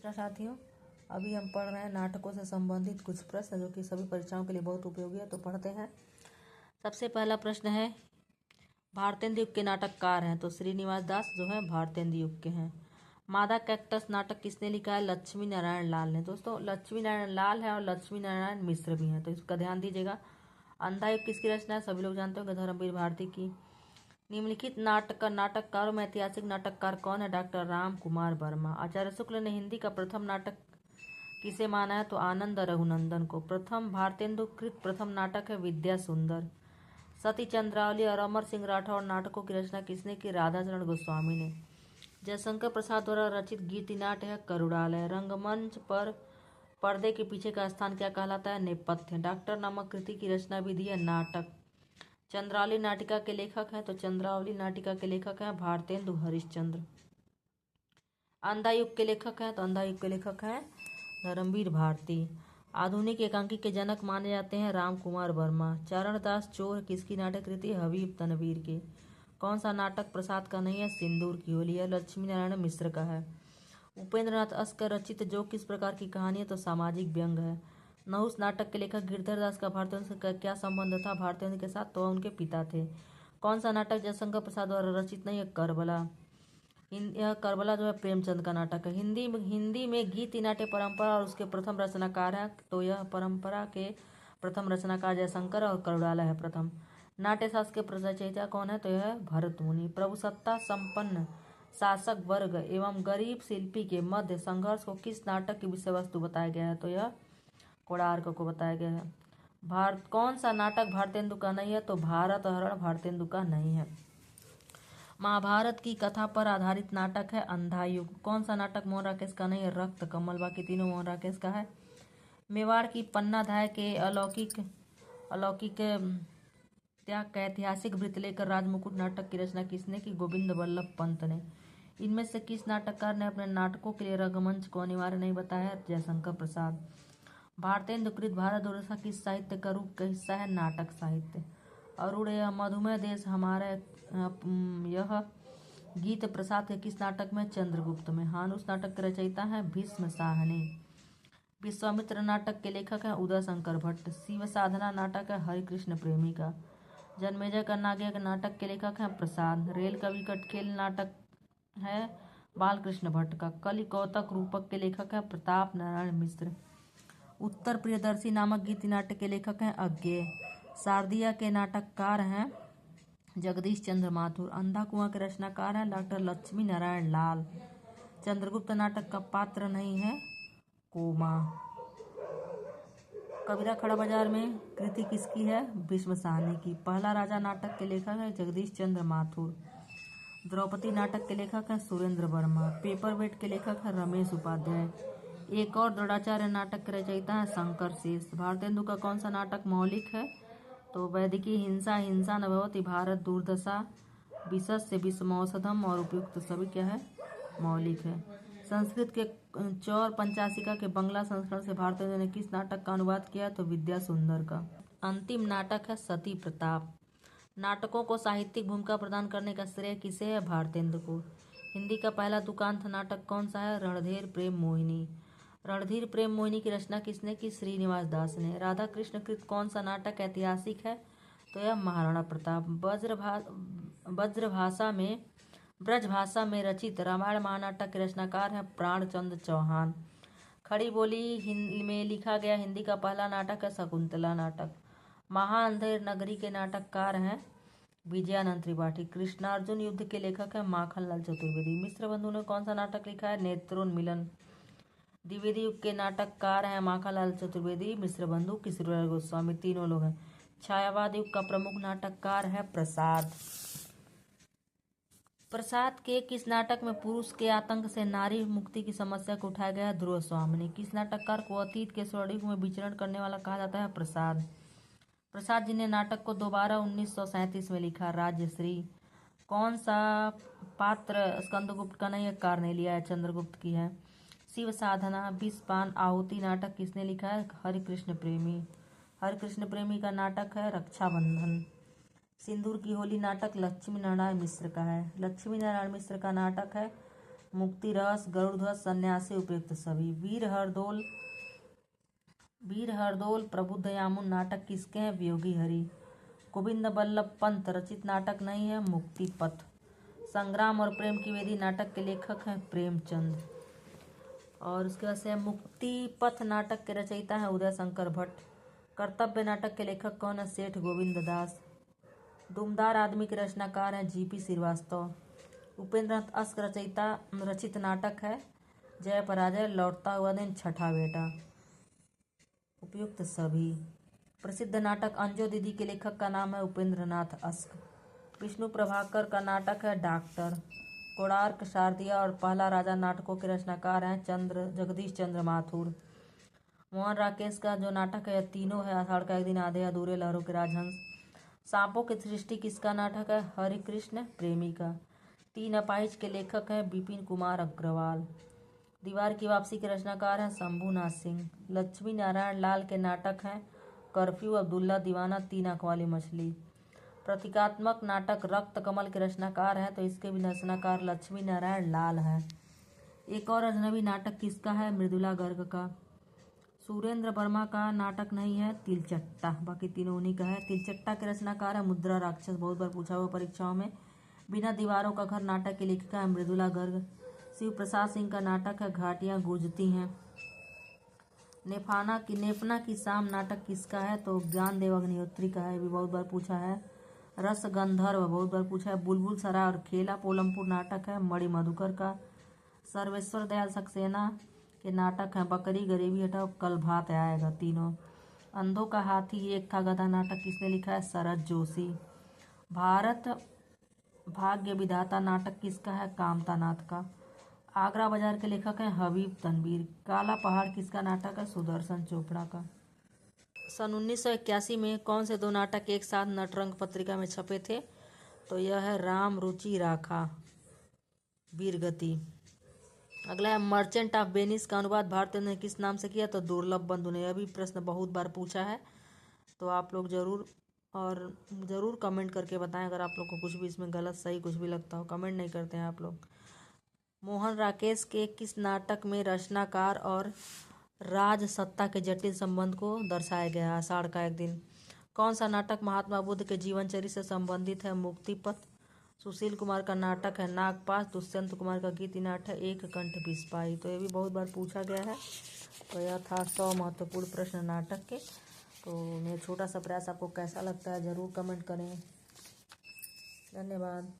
नमस्कार साथियों, अभी हम पढ़ रहे हैं नाटकों से संबंधित कुछ प्रश्न जो कि सभी परीक्षाओं के लिए बहुत उपयोगी है। तो पढ़ते हैं। सबसे पहला प्रश्न है, भारतेंदु युग के नाटककार हैं। तो श्रीनिवास दास जो है भारतेंदु युग के हैं। मादा कैक्टस नाटक किसने लिखा है? लक्ष्मी नारायण लाल ने। दोस्तों लक्ष्मी नारायण लाल है और लक्ष्मी नारायण मिश्र भी हैं, तो इसका ध्यान दीजिएगा। अंधा युग किसकी रचना है? सभी लोग जानते होंगे, धर्मवीर भारती की। निम्नलिखित नाटककारों में ऐतिहासिक नाटककार कौन है? डॉक्टर राम कुमार वर्मा। आचार्य शुक्ल ने हिंदी का प्रथम नाटक किसे माना है? तो आनंद रघुनंदन को। प्रथम भारतेंदु कृत प्रथम नाटक है विद्या सुंदर। सती चंद्रावली और अमर सिंह राठौर नाटकों की रचना किसने की? राधाचरण गोस्वामी ने। जयशंकर प्रसाद द्वारा रचित गीति नाट्य है करुणालय। रंगमंच पर पर्दे के पीछे का स्थान क्या कहलाता है? नेपथ्य। डॉक्टर नामक कृति की रचना विधि है नाटक। चंद्रावली नाटिका के लेखक हैं? तो चंद्रावली नाटिका के लेखक हैं भारतेंदु हरिश्चंद्र। अंधा युग के लेखक हैं? तो अंधा युग के लेखक हैं धर्मवीर भारती। आधुनिक एकांकी के जनक माने जाते हैं राम कुमार वर्मा। चरणदास चोर किसकी नाटक कृति? हबीब तनवीर के। कौन सा नाटक प्रसाद का नहीं है? सिंदूर की होली। यह लक्ष्मी नारायण मिश्र का है। उपेंद्र नाथ अस्कर रचित जो किस प्रकार की कहानी है? तो सामाजिक व्यंग है। नहुस नाटक के लेखक गिरधर दास का भारतेंदु से क्या संबंध था? भारतेंदु के साथ तो उनके पिता थे। कौन सा नाटक जयशंकर प्रसाद द्वारा रचित नहीं है? करबला। यह करबला जो है प्रेमचंद का नाटक है। हिंदी में गीति नाट्य परंपरा और उसके प्रथम रचनाकार है। तो यह परंपरा के प्रथम रचनाकार जयशंकर और करुणालय है प्रथम। नाट्य शास्त्र के रचयिता कौन है? तो यह भरत मुनि। प्रभुसत्ता संपन्न शासक वर्ग एवं गरीब शिल्पी के मध्य संघर्ष को किस नाटक की विषय वस्तु बताया गया है? तो यह कोणार्क को बताया गया है। कौन सा नाटक भारतेंदु का नहीं है? तो भारत हरण भारतेंदु का नहीं है। महाभारत की कथा पर आधारित नाटक है अंधा युग। कौन सा नाटक मोहन राकेश का नहीं है? रक्त कमल। बाकी तीनों मोहन राकेश का है। मेवाड़ की पन्नाधाय के अलौकिक त्याग का ऐतिहासिक वृत्त लेकर राजमुकुट नाटक की रचना किसने की? गोविंद वल्लभ पंत ने। इनमें से किस नाटककार ने अपने नाटकों के लिए रंगमंच को अनिवार्य नहीं बताया है? जयशंकर प्रसाद। भारतेंदु कृत भारत उड़ीसा किस साहित्य का रूप का हिस्सा है? नाटक साहित्य। अरुण यह मधुमेह देश हमारा यह गीत प्रसाद के किस नाटक में? चंद्रगुप्त में। हानुस नाटक के रचयिता है भीष्म साहनी। विश्वामित्र नाटक के लेखक है उदय शंकर भट्ट। शिव साधना नाटक है हरिकृष्ण प्रेमी का। जन्मेजय का नागयज्ञ नाटक के लेखक है प्रसाद। रेल का विकट खेल नाटक है बालकृष्ण भट्ट का। कलि कौतक रूपक के लेखक है प्रताप नारायण मिश्र। उत्तर प्रियदर्शी नामक गीति नाट्य के लेखक हैं अज्ञेय। शारदिया के नाटककार हैं जगदीश चंद्र माथुर। अंधा कुआं के रचनाकार हैं डॉक्टर लक्ष्मी नारायण लाल। चंद्रगुप्त नाटक का पात्र नहीं है कोमा। कबीरा खड़ा बाजार में कृति किसकी है? भीष्म साहनी की। पहला राजा नाटक के लेखक है जगदीश चंद्र माथुर। द्रौपदी नाटक के लेखक है सुरेंद्र वर्मा। पेपर वेट के लेखक है रमेश उपाध्याय। एक और द्रोणाचार्य नाटक के रचयिता है शंकर शेष। भारतेंदु का कौन सा नाटक मौलिक है? तो वैदिकी हिंसा हिंसा न भवति भारत दुर्दशा विषस्य विषमौषधम और उपयुक्त सभी क्या है? मौलिक है। संस्कृत के चौर पंचाशिका के बंगला संस्करण से भारतेंदु ने किस नाटक का अनुवाद किया? तो विद्या सुंदर का। अंतिम नाटक है सती प्रताप। नाटकों को साहित्यिक भूमिका प्रदान करने का श्रेय किसे है? भारतेंदु को। हिंदी का पहला दुकांत नाटक कौन सा है? रणधीर प्रेम मोहिनी। रणधीर प्रेम मोहिनी की रचना किसने की? श्रीनिवास दास ने। राधा कृष्ण कृत कौन सा नाटक ऐतिहासिक है? तो यह महाराणा प्रताप। ब्रजभाषा में रचित रामायण महानाटक के रचनाकार हैं प्राणचंद चौहान। खड़ी बोली में लिखा गया हिंदी का पहला नाटक है शकुंतला नाटक। महाअंधेर नगरी के नाटककार हैं विजयानंद त्रिपाठी। कृष्णार्जुन युद्ध के लेखक हैं माखनलाल चतुर्वेदी। मिश्र बंधु ने कौन सा नाटक लिखा है? नेत्रोन्मिलन। द्विवेदी युग के नाटककार हैं माखनलाल चतुर्वेदी, मिश्र बंधु, किशोरीलाल गोस्वामी, तीनों लोग हैं। छायावाद युग का प्रमुख नाटककार है प्रसाद। प्रसाद के किस नाटक में पुरुष के आतंक से नारी मुक्ति की समस्या को उठाया गया है? ध्रुव स्वामिनी। किस नाटककार को अतीत के स्वर्णिम युग में विचरण करने वाला कहा जाता है? प्रसाद। प्रसाद जी ने नाटक को दोबारा 1937 में लिखा राजश्री। कौन सा पात्र स्कंदगुप्त का नहीं है? कार्नेलिया है, चंद्रगुप्त की है। शिव साधना विषपान आहुति नाटक किसने लिखा है? हरिकृष्ण प्रेमी। हरिकृष्ण प्रेमी का नाटक है रक्षाबंधन। सिंदूर की होली नाटक लक्ष्मी नारायण मिश्र का है। लक्ष्मी नारायण मिश्र का नाटक है मुक्ति रस, गरुड़ ध्वज, सन्यासी, उपयुक्त सभी। वीर हरदौल प्रबुद्धयामुन नाटक किसके हैं? वियोगी हरि। गोविंद बल्लभ पंत रचित नाटक नहीं है, मुक्ति पथ। संग्राम और प्रेम की वेदी नाटक के लेखक हैं प्रेमचंद। और उसके बाद से मुक्ति पथ नाटक के रचयिता हैं उदय शंकर भट्ट। कर्तव्य नाटक के लेखक कौन है? सेठ गोविंद दास। दुमदार आदमी के रचनाकार हैं जीपी श्रीवास्तव। उपेंद्रनाथ अश्क रचित नाटक है जय पराजय, लौटता हुआ दिन, छठा बेटा, उपयुक्त सभी। प्रसिद्ध नाटक अंजो दीदी के लेखक का नाम है उपेंद्रनाथ अश्क। विष्णु प्रभाकर का नाटक है डॉक्टर। कोणार्क, शारदिया और पहला राजा नाटकों के रचनाकार हैं जगदीश चंद्र माथुर। मोहन राकेश का जो नाटक है तीनों है, आषाढ़ का एक दिन, आधे अधूरे, लहरों के राजहंस। सांपों की सृष्टि किसका नाटक है? हरिकृष्ण प्रेमी का। तीन अपाहिज के लेखक हैं विपिन कुमार अग्रवाल। दीवार की वापसी के रचनाकार हैं शंभुनाथ सिंह। लक्ष्मी नारायण लाल के नाटक हैं कर्फ्यू, अब्दुल्ला दीवाना, तीन आंख वाली मछली। प्रतीकात्मक नाटक रक्त कमल के रचनाकार हैं, तो इसके भी रचनाकार लक्ष्मी नारायण लाल है। एक और अजनबी नाटक किसका है? मृदुला गर्ग का। सुरेंद्र वर्मा का नाटक नहीं है तिलचट्टा, बाकी तीनों उन्हीं का है। तिलचट्टा के रचनाकार है मुद्रा राक्षस, बहुत बार पूछा हुआ परीक्षाओं में। बिना दीवारों का घर नाटक की लेखिका है मृदुला गर्ग। शिव प्रसाद सिंह का नाटक है घाटियां गूंजती हैं। नेफना की शाम नाटक किसका है? तो ज्ञानदेव अग्निहोत्री का है, भी बहुत बार पूछा है। रस गंधर्व बहुत बार पूछा है। बुलबुल सराय और खेला पोलमपुर नाटक है मणि मधुकर का। सर्वेश्वर दयाल सक्सेना के नाटक हैं बकरी, गरीबी हटाओ, कल भात आएगा, तीनों। अंधों का हाथी, एक था गधा नाटक किसने लिखा है? शरद जोशी। भारत भाग्य विधाता नाटक किसका है? कामता नाथ का। आगरा बाजार के लेखक हैं हबीब तनवीर। काला पहाड़ किसका नाटक है? सुदर्शन चोपड़ा का। सन 1981 में कौन से दो नाटक एक साथ नटरंग पत्रिका में छपे थे? तो यह है राम रुचि राखा, वीरगति। अगला है मर्चेंट ऑफ वेनिस का अनुवाद भारतीय ने किस नाम से किया? तो दुर्लभ बंधु ने। यह भी प्रश्न बहुत बार पूछा है, तो आप लोग ज़रूर कमेंट करके बताएं अगर आप लोग को कुछ भी इसमें गलत सही कुछ भी लगता हो। कमेंट नहीं करते हैं आप लोग। मोहन राकेश के किस नाटक में रचनाकार और राज सत्ता के जटिल संबंध को दर्शाया गया है? आषाढ़ का एक दिन। कौन सा नाटक महात्मा बुद्ध के जीवन चरित्र से संबंधित है? मुक्ति पथ। सुशील कुमार का नाटक है नागपाश। दुष्यंत कुमार का गीति नाट है एक कंठ बिस्पाई। तो ये भी बहुत बार पूछा गया है। तो यह था 100 महत्वपूर्ण प्रश्न नाटक के। तो मेरा छोटा सा प्रयास आपको कैसा लगता है ज़रूर कमेंट करें। धन्यवाद।